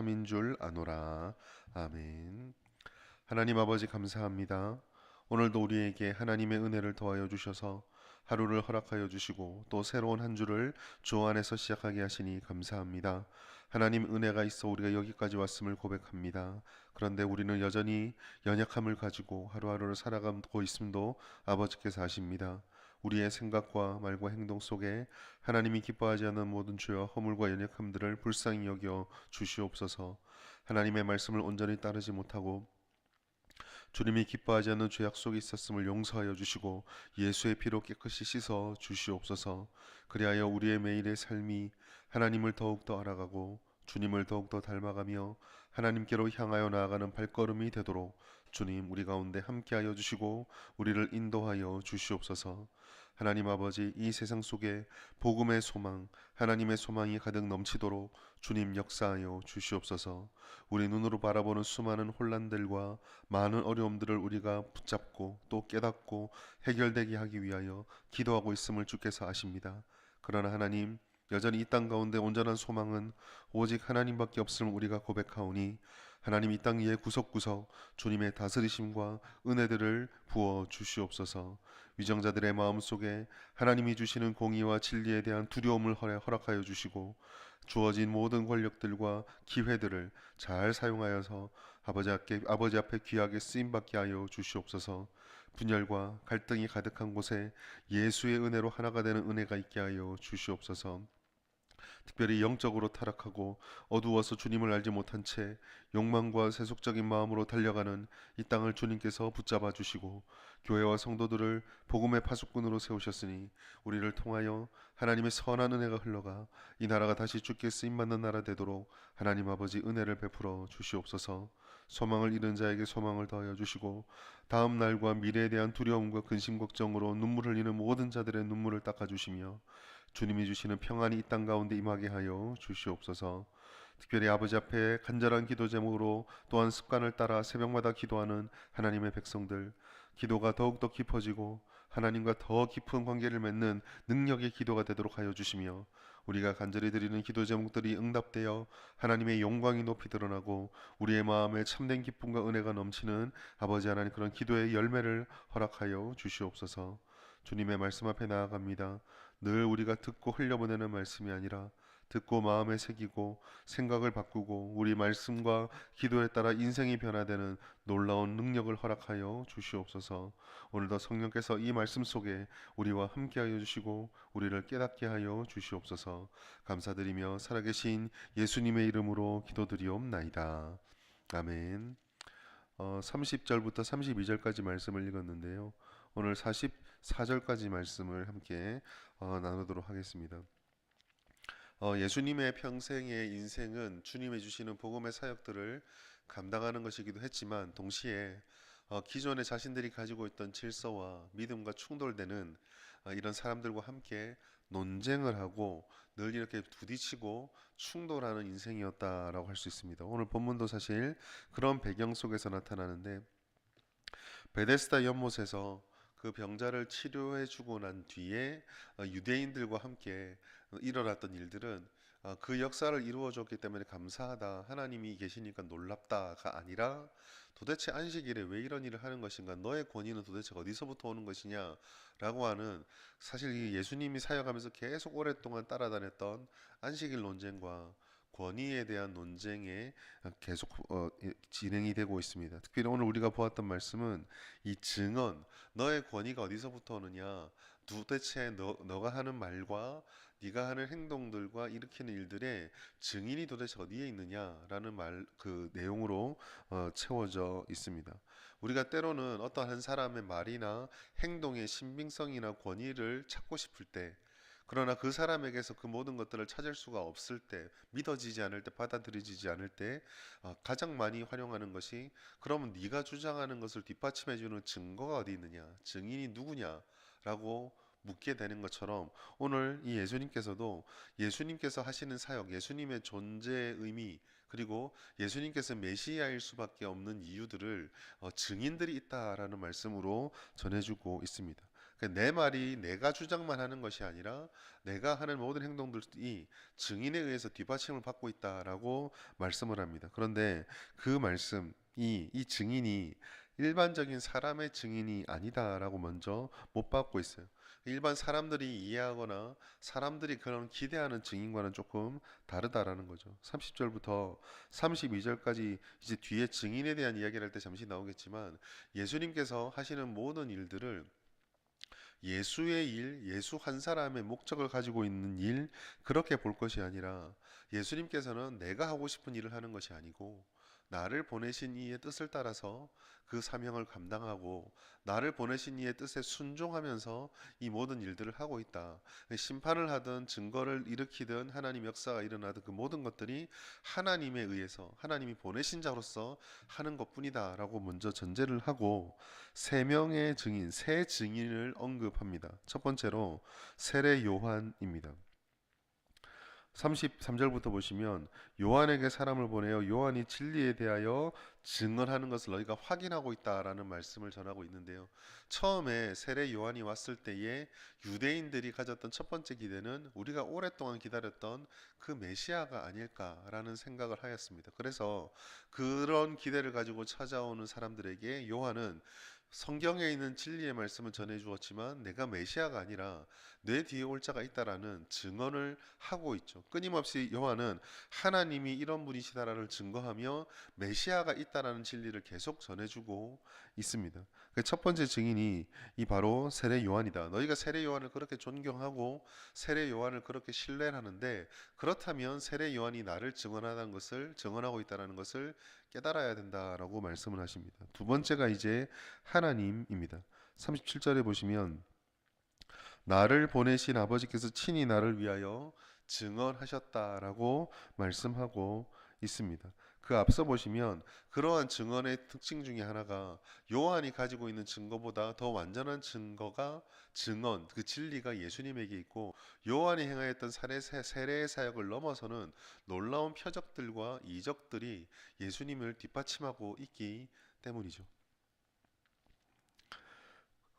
참인 줄 아노라. 아멘. 하나님 아버지 감사합니다. 오늘도 우리에게 하나님의 은혜를 더하여 주셔서 하루를 허락하여 주시고 또 새로운 한 주를 주 안에서 시작하게 하시니 감사합니다. 하나님 은혜가 있어 우리가 여기까지 왔음을 고백합니다. 그런데 우리는 여전히 연약함을 가지고 하루하루를 살아가고 있음도 아버지께서 아십니다. 우리의 생각과 말과 행동 속에 하나님이 기뻐하지 않는 모든 죄와 허물과 연약함들을 불쌍히 여겨 주시옵소서. 하나님의 말씀을 온전히 따르지 못하고 주님이 기뻐하지 않는 죄악 속에 있었음을 용서하여 주시고 예수의 피로 깨끗이 씻어 주시옵소서. 그리하여 우리의 매일의 삶이 하나님을 더욱더 알아가고 주님을 더욱더 닮아가며 하나님께로 향하여 나아가는 발걸음이 되도록 주님 우리 가운데 함께하여 주시고 우리를 인도하여 주시옵소서. 하나님 아버지, 이 세상 속에 복음의 소망, 하나님의 소망이 가득 넘치도록 주님 역사하여 주시옵소서. 우리 눈으로 바라보는 수많은 혼란들과 많은 어려움들을 우리가 붙잡고 또 깨닫고 해결되게 하기 위하여 기도하고 있음을 주께서 아십니다. 그러나 하나님, 여전히 이 땅 가운데 온전한 소망은 오직 하나님밖에 없음을 우리가 고백하오니 하나님 이 땅 위에 구석구석 주님의 다스리심과 은혜들을 부어 주시옵소서. 위정자들의 마음속에 하나님이 주시는 공의와 진리에 대한 두려움을 허락하여 주시고 주어진 모든 권력들과 기회들을 잘 사용하여서 아버지 앞에 귀하게 쓰임받게 하여 주시옵소서. 분열과 갈등이 가득한 곳에 예수의 은혜로 하나가 되는 은혜가 있게 하여 주시옵소서. 특별히 영적으로 타락하고 어두워서 주님을 알지 못한 채 욕망과 세속적인 마음으로 달려가는 이 땅을 주님께서 붙잡아 주시고 교회와 성도들을 복음의 파수꾼으로 세우셨으니 우리를 통하여 하나님의 선한 은혜가 흘러가 이 나라가 다시 주께 쓰임받는 나라 되도록 하나님 아버지 은혜를 베풀어 주시옵소서. 소망을 잃은 자에게 소망을 더하여 주시고 다음 날과 미래에 대한 두려움과 근심 걱정으로 눈물 흘리는 모든 자들의 눈물을 닦아 주시며 주님이 주시는 평안이 이 땅 가운데 임하게 하여 주시옵소서. 특별히 아버지 앞에 간절한 기도 제목으로 또한 습관을 따라 새벽마다 기도하는 하나님의 백성들, 기도가 더욱더 깊어지고 하나님과 더 깊은 관계를 맺는 능력의 기도가 되도록 하여 주시며 우리가 간절히 드리는 기도 제목들이 응답되어 하나님의 영광이 높이 드러나고 우리의 마음에 참된 기쁨과 은혜가 넘치는 아버지 하나님 그런 기도의 열매를 허락하여 주시옵소서. 주님의 말씀 앞에 나아갑니다. 늘 우리가 듣고 흘려보내는 말씀이 아니라 듣고 마음에 새기고 생각을 바꾸고 우리 말씀과 기도에 따라 인생이 변화되는 놀라운 능력을 허락하여 주시옵소서. 오늘도 성령께서 이 말씀 속에 우리와 함께하여 주시고 우리를 깨닫게 하여 주시옵소서. 감사드리며 살아계신 예수님의 이름으로 기도드리옵나이다. 아멘. 30절부터 32절까지 말씀을 읽었는데요. 오늘 44절까지 말씀을 함께 나누도록 하겠습니다. 예수님의 평생의 인생은 주님이 주시는 복음의 사역들을 감당하는 것이기도 했지만 동시에 기존에 자신들이 가지고 있던 질서와 믿음과 충돌되는 이런 사람들과 함께 논쟁을 하고 늘 이렇게 부딪히고 충돌하는 인생이었다라고 할 수 있습니다. 오늘 본문도 사실 그런 배경 속에서 나타나는데 베데스다 연못에서 그 병자를 치료해 주고 난 뒤에 유대인들과 함께 일어났던 일들은 그 역사를 이루어 줬기 때문에 감사하다, 하나님이 계시니까 놀랍다가 아니라 도대체 안식일에 왜 이런 일을 하는 것인가, 너의 권위는 도대체 어디서부터 오는 것이냐 라고 하는, 사실 이 예수님이 사역하면서 계속 오랫동안 따라다녔던 안식일 논쟁과 권위에 대한 논쟁에 계속 진행이 되고 있습니다. 특별히 오늘 우리가 보았던 말씀은 이 증언, 너의 권위가 어디서부터 오느냐, 도대체 너가 하는 말과 네가 하는 행동들과 일으키는 일들의 증인이 도대체 어디에 있느냐라는 그 내용으로 채워져 있습니다. 우리가 때로는 어떤 한 사람의 말이나 행동의 신빙성이나 권위를 찾고 싶을 때, 그러나 그 사람에게서 그 모든 것들을 찾을 수가 없을 때, 믿어지지 않을 때, 받아들여지지 않을 때 가장 많이 활용하는 것이, 그러면 네가 주장하는 것을 뒷받침해주는 증거가 어디 있느냐, 증인이 누구냐라고 묻게 되는 것처럼 오늘 이 예수님께서도 예수님께서 하시는 사역, 예수님의 존재의 의미, 그리고 예수님께서 메시아일 수밖에 없는 이유들을 증인들이 있다라는 말씀으로 전해주고 있습니다. 내 말이 내가 주장만 하는 것이 아니라 내가 하는 모든 행동들이 증인에 의해서 뒷받침을 받고 있다라고 말씀을 합니다. 그런데 그 말씀이 이 증인이 일반적인 사람의 증인이 아니다라고 먼저 못 받고 있어요. 일반 사람들이 이해하거나 사람들이 그런 기대하는 증인과는 조금 다르다라는 거죠. 30절부터 32절까지 이제 뒤에 증인에 대한 이야기를 할 때 잠시 나오겠지만 예수님께서 하시는 모든 일들을 예수의 일, 예수 한 사람의 목적을 가지고 있는 일, 그렇게 볼 것이 아니라 예수님께서는 내가 하고 싶은 일을 하는 것이 아니고 나를 보내신 이의 뜻을 따라서 그 사명을 감당하고 나를 보내신 이의 뜻에 순종하면서 이 모든 일들을 하고 있다. 심판을 하든 증거를 일으키든 하나님 역사가 일어나든 그 모든 것들이 하나님에 의해서 하나님이 보내신 자로서 하는 것뿐이다라고 먼저 전제를 하고 세 명의 증인, 세 증인을 언급합니다. 첫 번째로 세례 요한입니다. 33절부터 보시면 요한에게 사람을 보내어 요한이 진리에 대하여 증언하는 것을 너희가 확인하고 있다라는 말씀을 전하고 있는데요. 처음에 세례 요한이 왔을 때에 유대인들이 가졌던 첫 번째 기대는 우리가 오랫동안 기다렸던 그 메시아가 아닐까라는 생각을 하였습니다. 그래서 그런 기대를 가지고 찾아오는 사람들에게 요한은 성경에 있는 진리의 말씀은 전해 주었지만 내가 메시아가 아니라 내 뒤에 올 자가 있다라는 증언을 하고 있죠. 끊임없이 요한은 하나님이 이런 분이시다라는 증거하며 메시아가 있다라는 진리를 계속 전해주고 있습니다. 첫 번째 증인이 이 바로 세례 요한이다. 너희가 세례 요한을 그렇게 존경하고 세례 요한을 그렇게 신뢰하는데 그렇다면 세례 요한이 나를 증언하다는 것을 증언하고 있다라는 것을 깨달아야 된다라고 말씀을 하십니다. 두 번째가 이제 하나님입니다. 37절에 보시면 나를 보내신 아버지께서 친히 나를 위하여 증언하셨다라고 말씀하고 있습니다. 그 앞서 보시면 그러한 증언의 특징 중에 하나가 요한이 가지고 있는 증거보다 더 완전한 증거가 증언, 그 진리가 예수님에게 있고 요한이 행하였던 세례의 사역을 넘어서는 놀라운 표적들과 이적들이 예수님을 뒷받침하고 있기 때문이죠.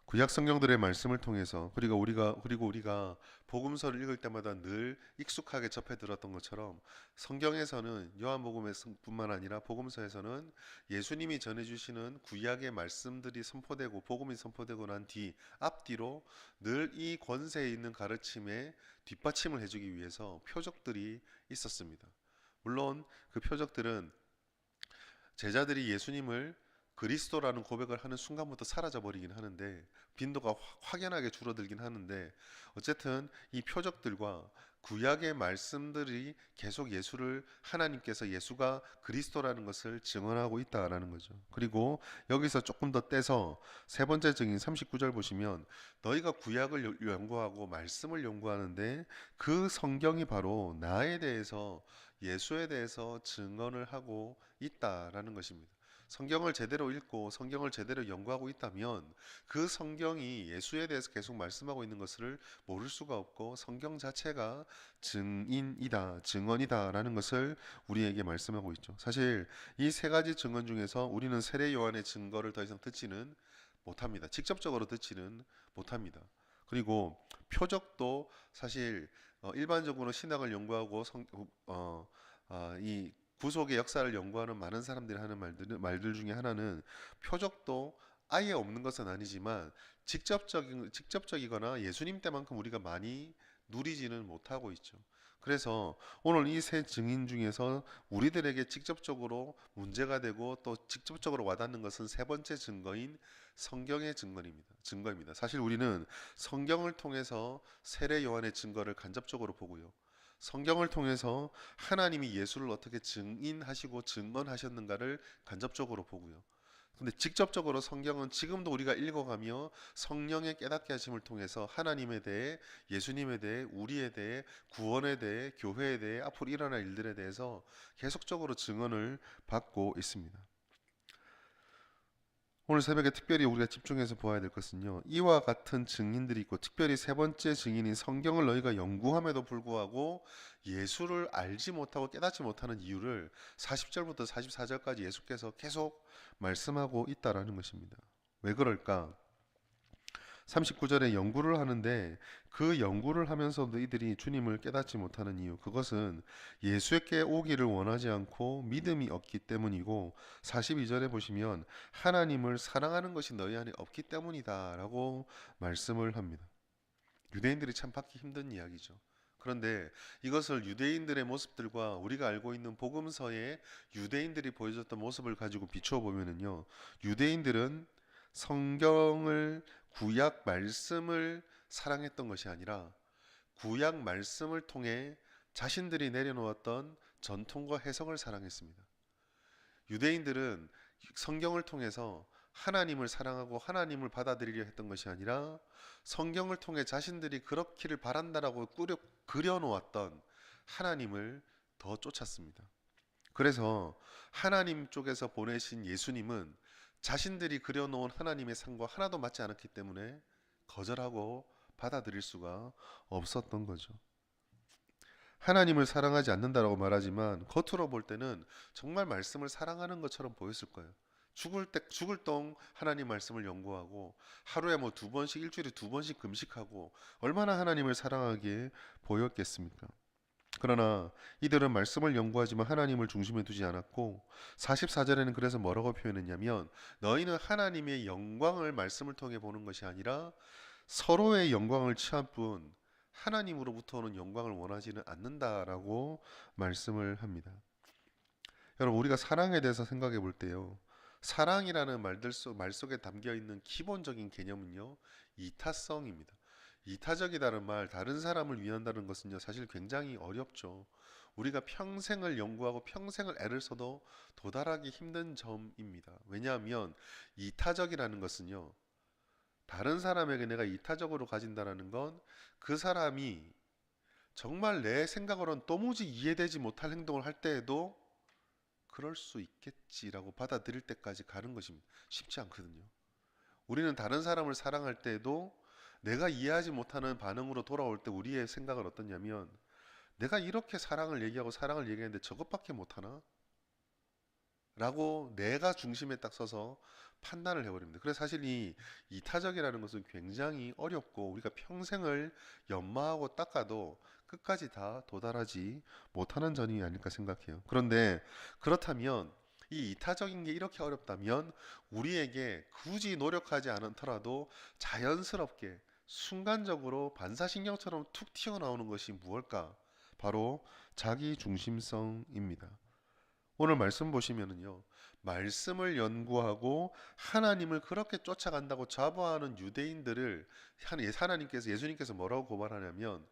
구약 성경들의 말씀을 통해서 그리고 우리가 복음서를 읽을 때마다 늘 익숙하게 접해 들었던 것처럼 성경에서는 요한복음뿐만 아니라 복음서에서는 예수님이 전해 주시는 구약의 말씀들이 선포되고 복음이 선포되고 난 뒤 앞뒤로 늘 이 권세에 있는 가르침에 뒷받침을 해 주기 위해서 표적들이 있었습니다. 물론 그 표적들은 제자들이 예수님을 그리스도라는 고백을 하는 순간부터 사라져 버리긴 하는데 빈도가 확연하게 줄어들긴 하는데 어쨌든 이 표적들과 구약의 말씀들이 계속 하나님께서 예수가 그리스도라는 것을 증언하고 있다라는 거죠. 그리고 여기서 조금 더 떼서 세 번째 증인 39절 보시면 너희가 구약을 연구하고 말씀을 연구하는데 그 성경이 바로 나에 대해서 예수에 대해서 증언을 하고 있다라는 것입니다. 성경을 제대로 읽고 성경을 제대로 연구하고 있다면 그 성경이 예수에 대해서 계속 말씀하고 있는 것을 모를 수가 없고 성경 자체가 증인이다, 증언이다라는 것을 우리에게 말씀하고 있죠. 사실 이 세 가지 증언 중에서 우리는 세례 요한의 증거를 더 이상 듣지는 못합니다. 직접적으로 듣지는 못합니다. 그리고 표적도 사실 일반적으로 신학을 연구하고 이 구속의 역사를 연구하는 많은 사람들이 하는 말들 중에 하나는 표적도 아예 없는 것은 아니지만 직접적이거나 예수님 때만큼 우리가 많이 누리지는 못하고 있죠. 그래서 오늘 이 세 증인 중에서 우리들에게 직접적으로 문제가 되고 또 직접적으로 와닿는 것은 세 번째 증거인 성경의 증거입니다. 사실 우리는 성경을 통해서 세례 요한의 증거를 간접적으로 보고요. 성경을 통해서 하나님이 예수를 어떻게 증인하시고 증언하셨는가를 간접적으로 보고요. 근데 직접적으로 성경은 지금도 우리가 읽어가며 성령의 깨닫게 하심을 통해서 하나님에 대해, 예수님에 대해, 우리에 대해, 구원에 대해, 교회에 대해, 앞으로 일어날 일들에 대해서 계속적으로 증언을 받고 있습니다. 오늘 새벽에 특별히 우리가 집중해서 보아야 될 것은요. 이와 같은 증인들이 있고 특별히 세 번째 증인인 성경을 너희가 연구함에도 불구하고 예수를 알지 못하고 깨닫지 못하는 이유를 40절부터 44절까지 예수께서 계속 말씀하고 있다라는 것입니다. 왜 그럴까? 39절에 연구를 하는데 그 연구를 하면서도 이들이 주님을 깨닫지 못하는 이유, 그것은 예수께 오기를 원하지 않고 믿음이 없기 때문이고, 42절에 보시면 하나님을 사랑하는 것이 너희 안에 없기 때문이다라고 말씀을 합니다. 유대인들이 참 받기 힘든 이야기죠. 그런데 이것을 유대인들의 모습들과 우리가 알고 있는 복음서의 유대인들이 보여줬던 모습을 가지고 비추어 보면은요, 유대인들은 성경을, 구약 말씀을 사랑했던 것이 아니라 구약 말씀을 통해 자신들이 내려놓았던 전통과 해석을 사랑했습니다. 유대인들은 성경을 통해서 하나님을 사랑하고 하나님을 받아들이려 했던 것이 아니라 성경을 통해 자신들이 그렇기를 바란다라고 그려놓았던 하나님을 더 쫓았습니다. 그래서 하나님 쪽에서 보내신 예수님은 자신들이 그려놓은 하나님의 상과 하나도 맞지 않았기 때문에 거절하고 받아들일 수가 없었던 거죠. 하나님을 사랑하지 않는다라고 말하지만 겉으로 볼 때는 정말 말씀을 사랑하는 것처럼 보였을 거예요. 죽을 똥 하나님 말씀을 연구하고 하루에 뭐 2번씩, 일주일에 2번씩 금식하고 얼마나 하나님을 사랑하기에 보였겠습니까? 그러나 이들은 말씀을 연구하지만 하나님을 중심에 두지 않았고, 44절에는 그래서 뭐라고 표현했냐면, 너희는 하나님의 영광을 말씀을 통해 보는 것이 아니라 서로의 영광을 취한 뿐 하나님으로부터 오는 영광을 원하지는 않는다라고 말씀을 합니다. 여러분, 우리가 사랑에 대해서 생각해 볼 때요, 사랑이라는 말 속에 담겨 있는 기본적인 개념은요, 이타성입니다. 이타적이다는 말, 다른 사람을 위한다는 것은요, 사실 굉장히 어렵죠. 우리가 평생을 연구하고 평생을 애를 써도 도달하기 힘든 점입니다. 왜냐하면 이타적이라는 것은요, 다른 사람에게 내가 이타적으로 가진다라는 건 그 사람이 정말 내 생각으로는 도무지 이해되지 못할 행동을 할 때에도 그럴 수 있겠지라고 받아들일 때까지 가는 것입니다. 쉽지 않거든요. 우리는 다른 사람을 사랑할 때에도 내가 이해하지 못하는 반응으로 돌아올 때 우리의 생각은 어떠냐면, 내가 이렇게 사랑을 얘기하고 사랑을 얘기했는데 저것밖에 못하나? 라고 내가 중심에 딱 서서 판단을 해버립니다. 그래서 사실 이 이타적이라는 것은 굉장히 어렵고 우리가 평생을 연마하고 닦아도 끝까지 다 도달하지 못하는 점이 아닐까 생각해요. 그런데 그렇다면 이 이타적인 게 이렇게 어렵다면 우리에게 굳이 노력하지 않더라도 자연스럽게 순간적으로 반사신경처럼 툭 튀어나오는 것이 무엇일까? 바로 자기 중심성입니다. 오늘 말씀 보시면은요, 말씀을 연구하고 하나님을 그렇게 쫓아간다고 자부하는 유대인들을 하나님께서, 예수님께서 뭐라고 고발하냐면,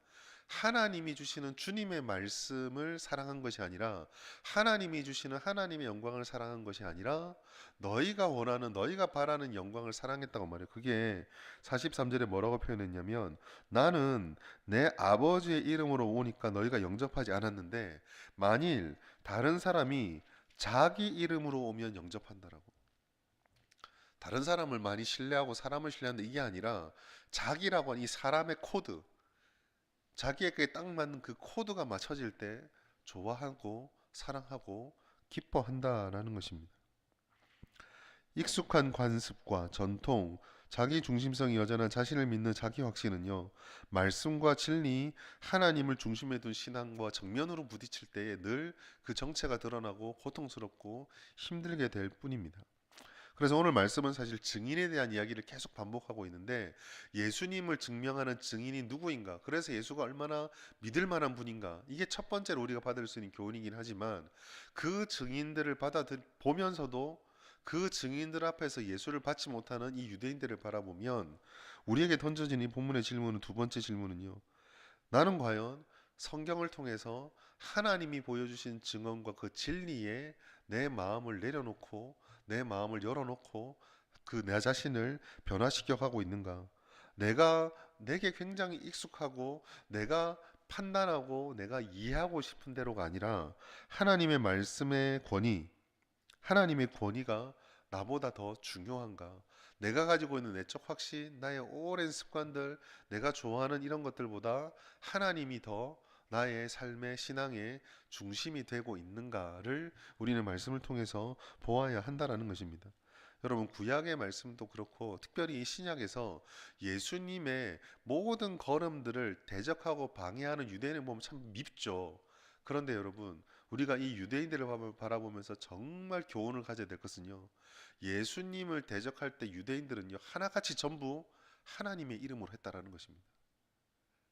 하나님이 주시는 주님의 말씀을 사랑한 것이 아니라 하나님이 주시는 하나님의 영광을 사랑한 것이 아니라 너희가 원하는, 너희가 바라는 영광을 사랑했다고 말해요. 그게 43절에 뭐라고 표현했냐면, 나는 내 아버지의 이름으로 오니까 너희가 영접하지 않았는데 만일 다른 사람이 자기 이름으로 오면 영접한다라고. 다른 사람을 많이 신뢰하고 사람을 신뢰하는데 이게 아니라 자기라고 하는 이 사람의 코드, 자기에게 딱 맞는 그 코드가 맞춰질 때 좋아하고 사랑하고 기뻐한다라는 것입니다. 익숙한 관습과 전통, 자기 중심성이 여전한 자신을 믿는 자기 확신은요, 말씀과 진리, 하나님을 중심에 둔 신앙과 정면으로 부딪힐 때에 늘 그 정체가 드러나고 고통스럽고 힘들게 될 뿐입니다. 그래서 오늘 말씀은 사실 증인에 대한 이야기를 계속 반복하고 있는데, 예수님을 증명하는 증인이 누구인가, 그래서 예수가 얼마나 믿을 만한 분인가, 이게 첫 번째로 우리가 받을 수 있는 교훈이긴 하지만, 그 증인들을 보면서도 그 증인들 앞에서 예수를 받지 못하는 이 유대인들을 바라보면 우리에게 던져진 이 본문의 질문은, 두 번째 질문은요, 나는 과연 성경을 통해서 하나님이 보여주신 증언과 그 진리에 내 마음을 내려놓고 내 마음을 열어놓고 그 내 자신을 변화시켜 가고 있는가? 내게 굉장히 익숙하고 내가 판단하고 내가 이해하고 싶은 대로가 아니라 하나님의 말씀의 권위, 하나님의 권위가 나보다 더 중요한가? 내가 가지고 있는 내적 확신, 나의 오랜 습관들, 내가 좋아하는 이런 것들보다 하나님이 더 나의 삶의 신앙의 중심이 되고 있는가를 우리는 말씀을 통해서 보아야 한다라는 것입니다. 여러분 구약의 말씀도 그렇고 특별히 이 신약에서 예수님의 모든 걸음들을 대적하고 방해하는 유대인을 보면 참 밉죠. 그런데 여러분 우리가 이 유대인들을 바라보면서 정말 교훈을 가져야 될 것은요. 예수님을 대적할 때 유대인들은요 하나같이 전부 하나님의 이름으로 했다라는 것입니다.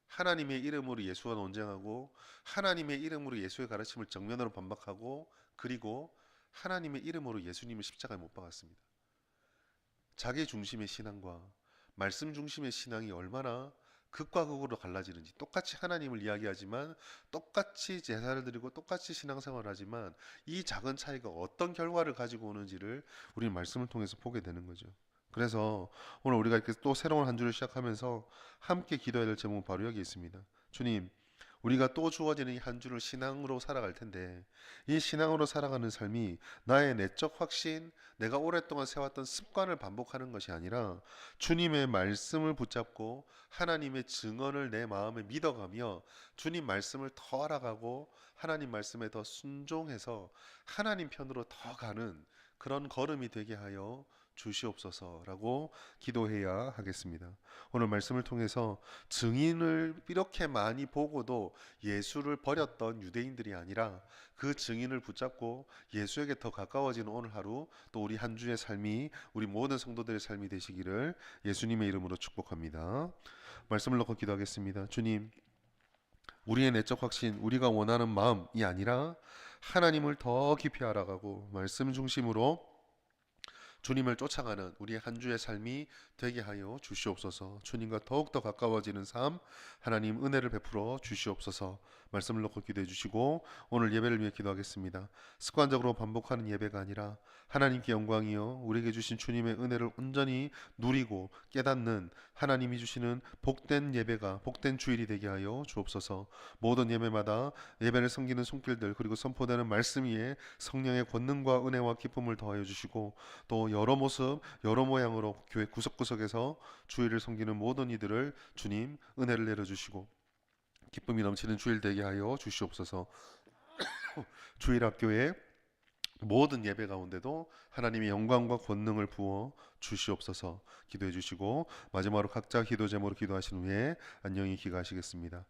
하나님의 이름으로 예수와 논쟁하고 하나님의 이름으로 예수의 가르침을 정면으로 반박하고 그리고 하나님의 이름으로 예수님을 십자가에 못 박았습니다. 자기 중심의 신앙과 말씀 중심의 신앙이 얼마나 극과 극으로 갈라지는지 똑같이 하나님을 이야기하지만 똑같이 제사를 드리고 똑같이 신앙생활을 하지만 이 작은 차이가 어떤 결과를 가지고 오는지를 우리는 말씀을 통해서 보게 되는 거죠. 그래서 오늘 우리가 이렇게 또 새로운 한 주를 시작하면서 함께 기도해야 될 제목은 바로 여기 있습니다. 주님, 우리가 또 주어지는 이 한 주를 신앙으로 살아갈 텐데 이 신앙으로 살아가는 삶이 나의 내적 확신, 내가 오랫동안 세웠던 습관을 반복하는 것이 아니라 주님의 말씀을 붙잡고 하나님의 증언을 내 마음에 믿어가며 주님 말씀을 더 알아가고 하나님 말씀에 더 순종해서 하나님 편으로 더 가는 그런 걸음이 되게 하여 주시옵소서라고 기도해야 하겠습니다. 오늘 말씀을 통해서 증인을 이렇게 많이 보고도 예수를 버렸던 유대인들이 아니라 그 증인을 붙잡고 예수에게 더 가까워지는 오늘 하루, 또 우리 한 주의 삶이 우리 모든 성도들의 삶이 되시기를 예수님의 이름으로 축복합니다. 말씀을 놓고 기도하겠습니다. 주님, 우리의 내적 확신, 우리가 원하는 마음이 아니라 하나님을 더 깊이 알아가고 말씀 중심으로 주님을 쫓아가는 우리의 한 주의 삶이 되게 하여 주시옵소서. 주님과 더욱더 가까워지는 삶, 하나님 은혜를 베풀어 주시옵소서. 말씀을 놓고 기도해 주시고 오늘 예배를 위해 기도하겠습니다. 습관적으로 반복하는 예배가 아니라 하나님께 영광이요 우리에게 주신 주님의 은혜를 온전히 누리고 깨닫는 하나님이 주시는 복된 예배가 복된 주일이 되게 하여 주옵소서. 모든 예배마다 예배를 섬기는 손길들 그리고 선포되는 말씀 위에 성령의 권능과 은혜와 기쁨을 더하여 주시고 또 여러 모습 여러 모양으로 교회 구석구석에서 주일을 섬기는 모든 이들을 주님 은혜를 내려주시고 기쁨이 넘치는 주일 되게 하여 주시옵소서. 주일 학교의 모든 예배 가운데도 하나님의 영광과 권능을 부어 주시옵소서. 기도해 주시고 마지막으로 각자 기도 제목으로 기도하신 후에 안녕히 귀가하시겠습니다.